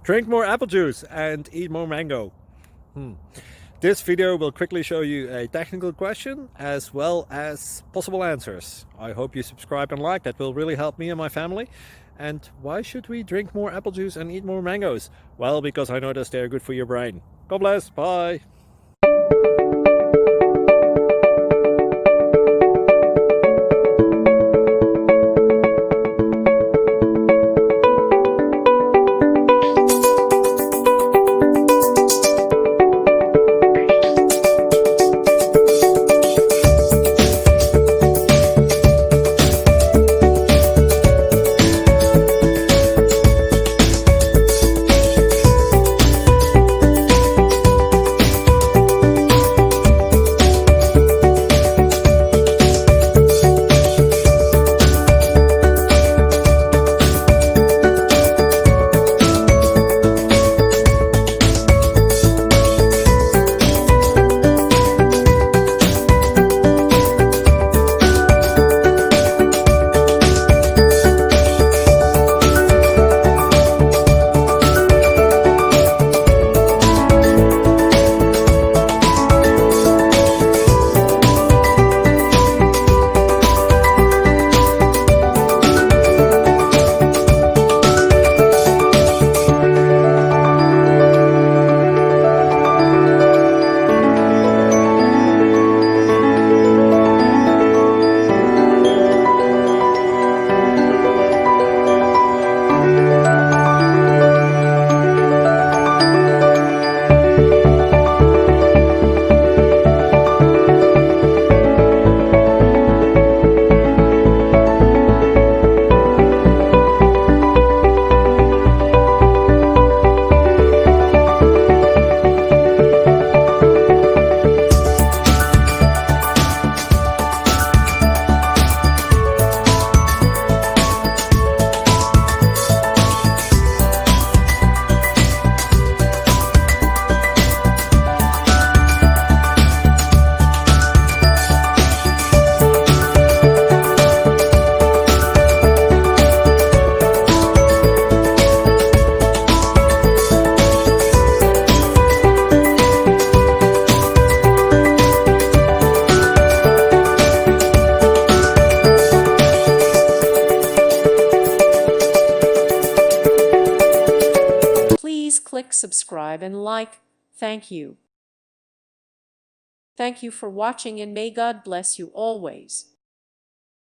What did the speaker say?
Drink more apple juice and eat more mango. This video will quickly show you a technical question as well as possible answers. I hope you subscribe and like, that will really help me and my family. And why should we drink more apple juice and eat more mangoes? Well, because I noticed they're good for your brain. God bless, bye! Please click subscribe and like. Thank you. Thank you for watching and may God bless you always.